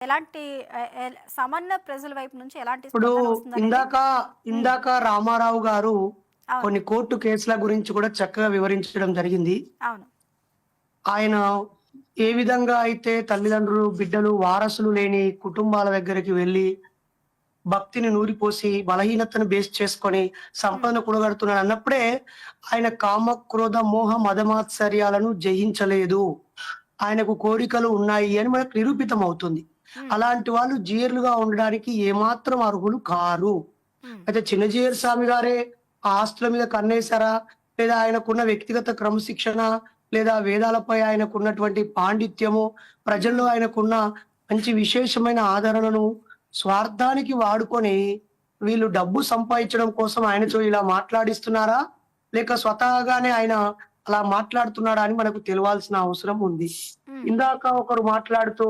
ఎలాంటి సామాన్య ప్రజల వైపు నుంచి ఎలాంటి ఇప్పుడు స్పందన వస్తుందనేది. ఇందాక హ్మ్. ఇందాక రామారావు గారు అవును. కొన్ని కోర్టు కేసుల గురించి కూడా చక్కగా వివరించడం జరిగింది. అవును. ఆయన ఏ విధంగా అయితే తల్లిదండ్రులు, బిడ్డలు వారసులు లేని కుటుంబాల దగ్గరికి వెళ్లి భక్తిని నూరిపోసి బలహీనతను బేస్ చేసుకొని హ్మ్. సంపదను కూడగడుతున్నాడు అన్నప్పుడే ఆయన కామ, క్రోధ, మోహ, మదమాత్సర్యాలను జయించలేదు. ఆయనకు కోరికలు ఉన్నాయి అని మనకు నిరూపితం అవుతుంది. హ్మ్. అలాంటి వాళ్ళు జీర్లుగా ఉండడానికి ఏమాత్రం అర్హులు కారు. హ్మ్. అయితే చిన్నజీయర్ స్వామి గారే ఆ ఆస్తుల మీద కన్నేసారా? లేదా ఆయనకున్న వ్యక్తిగత క్రమశిక్షణ, లేదా వేదాలపై ఆయనకున్నటువంటి పాండిత్యము, ప్రజల్లో హ్మ్. ఆయనకున్న మంచి విశేషమైన ఆదరణను స్వార్థానికి వాడుకొని, వీళ్ళు డబ్బు సంపాదించడం కోసం ఆయనతో ఇలా మాట్లాడిస్తున్నారా? లేక స్వతహాగానే ఆయన అలా మాట్లాడుతున్నాడా అని మనకు తెలవాల్సిన అవసరం ఉంది. హ్మ్. ఇందాక ఒకరు మాట్లాడుతూ,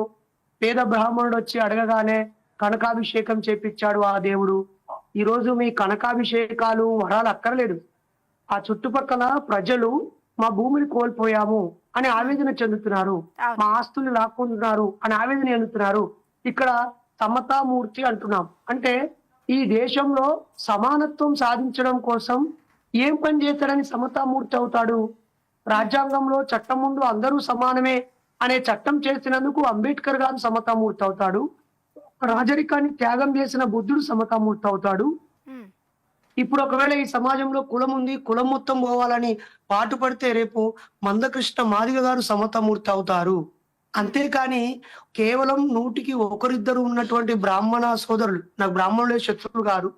పేద బ్రాహ్మణుడొచ్చి అడగగానే కనకాభిషేకం చేపిచ్చాడు ఆ దేవుడు. ఈరోజు మీ కనకాభిషేకాలు, వరాలు అక్కర్లేదు. ఆ చుట్టుపక్కల ప్రజలు మా భూమిని కోల్పోయాము అని హ్మ్. ఆవేదన చెందుతున్నారు. అవును. మా ఆస్తుల్ని లాక్కుంటున్నారు అని ఆవేదన చెందుతున్నారు. ఇక్కడ సమతామూర్తి అంటున్నాం. అంటే ఈ దేశంలో సమానత్వం సాధించడం కోసం ఏం పని చేశాడని సమతామూర్తి అవుతాడు? హ్మ్. రాజ్యాంగంలో చట్టం ముందు అందరూ సమానమే అనే చట్టం చేసినందుకు అంబేద్కర్ గారు సమతామూర్తి అవుతాడు. హ్మ్. రాజరికాన్ని త్యాగం చేసిన బుద్ధుడు సమతామూర్తి అవుతాడు. హ్మ్. ఇప్పుడు ఒకవేళ ఈ సమాజంలో కులం ఉంది. కులం మొత్తం పోవాలని పాటుపడితే రేపు మందకృష్ణ మాదిగ గారు సమతామూర్తి అవుతారు. హ్మ్. అంతేకాని కేవలం 100కి ఒకరిద్దరు ఉన్నటువంటి బ్రాహ్మణ సోదరులు, నాకు బ్రాహ్మణులే శత్రువులు కాదు.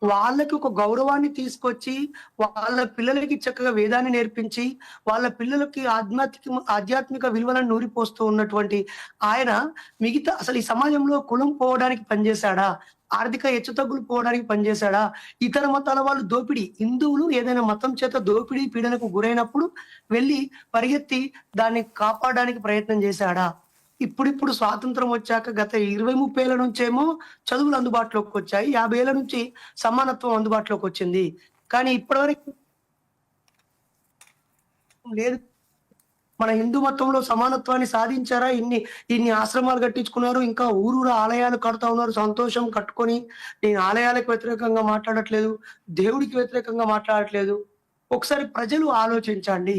వాళ్ళకి ఒక గౌరవాన్ని తీసుకొచ్చి, వాళ్ళ పిల్లలకి చక్కగా వేదాన్ని నేర్పించి, వాళ్ళ పిల్లలకి ఆధ్యాత్మిక విలువలను నూరిపోస్తూ ఉన్నటువంటి ఆయన మిగతా అసలు ఈ సమాజంలో కులం పోవడానికి పనిచేశాడా? ఆర్థిక హెచ్చుతగ్గులు పోవడానికి పనిచేశాడా? ఇతర మతాల వాళ్ళు దోపిడీ, హిందువులు ఏదైనా మతం చేత దోపిడీ, పీడనకు గురైనప్పుడు వెళ్లి పరిగెత్తి దాన్ని కాపాడడానికి ప్రయత్నం చేశాడా? ఇప్పుడిప్పుడు స్వాతంత్రం వచ్చాక గత 20, 30 ఏళ్ల నుంచేమో చదువులు అందుబాటులోకొచ్చాయి. 50 ఏళ్ల నుంచి సమానత్వం అందుబాటులోకొచ్చింది. కానీ ఇప్పటివరకు లేదు. మన హిందూ మతంలో సమానత్వాన్ని సాధించారా? ఇన్ని ఆశ్రమాలు కట్టించుకున్నారు. ఇంకా ఊరూరా ఆలయాలు కడతా ఉన్నారు. సంతోషం కట్టుకొని. నేను ఆలయాలకు వ్యతిరేకంగా మాట్లాడట్లేదు. దేవుడికి వ్యతిరేకంగా మాట్లాడట్లేదు. ఒకసారి ప్రజలు ఆలోచించండి.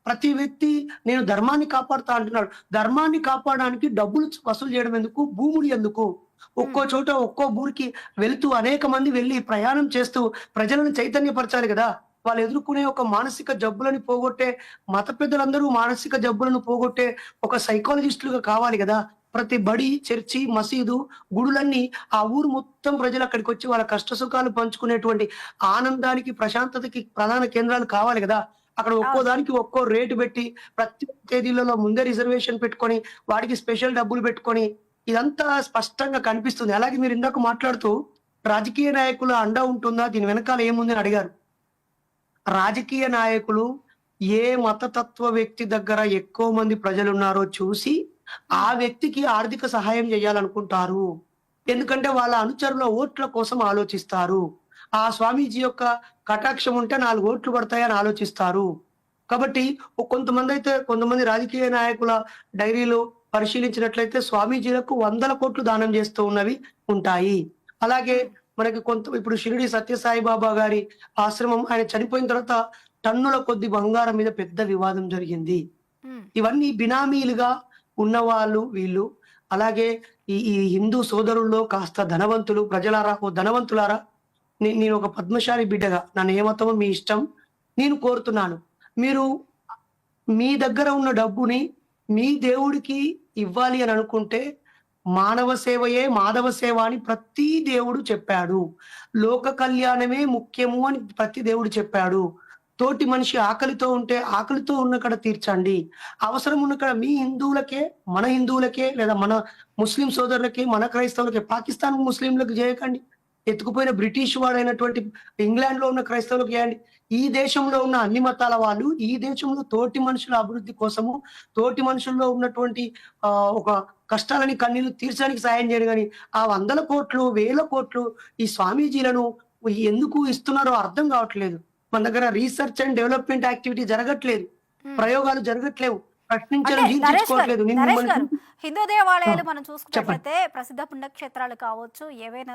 ప్రతి వ్యక్తి నేను ధర్మాన్ని కాపాడుతా అంటున్నాడు. ధర్మాన్ని కాపాడడానికి డబ్బులు వసూలు చేయడం ఎందుకు? భూములు ఎందుకు? హ్మ్. ఒక్కో చోట ఒక్కో ఊరికి వెళ్తూ అనేక మంది వెళ్లి ప్రయాణం చేస్తూ ప్రజలను చైతన్యపరచాలి గదా! వాళ్ళు ఎదుర్కొనే ఒక మానసిక జబ్బులని పోగొట్టే మత పెద్దలందరూ మానసిక జబ్బులను పోగొట్టే ఒక సైకాలజిస్టులుగా కావాలి గదా! ప్రతి బడి, చర్చి, మసీదు, గుడులన్నీ ఆ ఊరు మొత్తం ప్రజలు అక్కడికొచ్చి వాళ్ళ కష్ట సుఖాలు పంచుకునేటువంటి ఆనందానికి, ప్రశాంతతకి ప్రధాన కేంద్రాలు కావాలి గదా! అక్కడ ఒక్కో అవును. దానికి ఒక్కో రేటు బెట్టి, ప్రత్యేక తేదీలలో ముందే రిజర్వేషన్ పెట్టుకొని, వాటికి స్పెషల్ డబ్బులు బెట్టుకొని, ఇదంతా స్పష్టంగా కనిపిస్తుంది. అలాగే మీరిందాక మాట్లాడుతూ రాజకీయ నాయకుల అండ ఉంటుందా? దీని వెనకాల ఏముందని అడిగారు. రాజకీయ నాయకులు ఏ మతతత్వ వ్యక్తి దగ్గర ఎక్కువ మంది ప్రజలున్నారో చూసి, ఆ హ్మ్. వ్యక్తికి ఆర్థిక సహాయం జేయాలనుకుంటారు. హ్మ్. ఎందుకంటే వాళ్ళ అనుచరుల ఓట్ల కోసం ఆలోచిస్తారు. ఆ స్వామీజీ యొక్క కటాక్షం ఉంటే 4 ఓట్లు పడతాయని ఆలోచిస్తారు. కాబట్టి కొంతమంది రాజకీయ నాయకుల డైరీలు పరిశీలించినట్లయితే స్వామీజీలకు వందల కోట్లు దానం జేస్తూ ఉన్నవి ఉంటాయి. అలాగే హ్మ్. మనకి ఇప్పుడు షిరిడి సత్యసాయి బాబా గారి ఆశ్రమం ఆయన చనిపోయిన తర్వాత టన్నుల కొద్ది బంగారం మీద పెద్ద వివాదం జరిగింది. హ్మ్. ఇవన్నీ బినామీలుగా ఉన్నవాళ్ళు వీళ్ళు. అలాగే ఈ హిందూ సోదరుల్లో కాస్త ధనవంతులు ప్రజలారా, ఓ ధనవంతులారా నేనొక పద్మశాలి బిడ్డగా నన్ను ఏ మతమో మీ ఇష్టం. నేను కోరుతున్నాను. మీరు మీ దగ్గర ఉన్న డబ్బుని మీ దేవుడికి ఇవ్వాలి అని అనుకుంటే, మానవ సేవయే మాధవ సేవ అని ప్రతి దేవుడు చెప్పాడు. లోక కళ్యాణమే ముఖ్యము అని ప్రతి దేవుడు చెప్పాడు. తోటి మనిషి ఆకలితో ఉంటే ఆకలితో ఉన్న కాడ తీర్చండి. అవసరం ఉన్న కాడ మీ హిందువులకే, మన హిందువులకే లేదా మన ముస్లిం సోదరులకి, మన క్రైస్తవులకి పాకిస్తాన్ ముస్లింలకు జేయకండి. ఎత్తుకుపోయిన బ్రిటిష్ వాడైనటువంటి ఇంగ్లాండ్‌లో ఉన్న క్రైస్తవులకు జేయండి. ఈ దేశంలో ఉన్న అన్ని మతాల వాళ్ళు, ఈ దేశంలో తోటి మనుషుల అభివృద్ధి కోసము, తోటి మనుషుల్లో ఉన్నటువంటి ఒక కష్టాలని, కన్నీళ్లు తీర్చడానికి సాయం జేయరు గానీ, ఆ వందల కోట్లు, వేల కోట్లు ఈ స్వామీజీలను ఎందుకు ఇస్తున్నారో అర్థం గావట్లేదు. మన దగ్గర రీసెర్చ్ అండ్ డెవలప్‌మెంట్ యాక్టివిటీ జరగట్లేదు. హ్మ్. ప్రయోగాలు జరగట్లేవు. ప్రశ్నించడం నరేష్ గారు జీర్ణించుకోవట్లేదు. నేను నరేష్ మిమ్మల్ని గారు చూసి హిందూ ఆ! దేవాలయాలు మనం చెప్పండి. చూసుకున్నట్లయితే ప్రసిద్ధ పుణ్యక్షేత్రాలు కావచ్చు ఏవైనా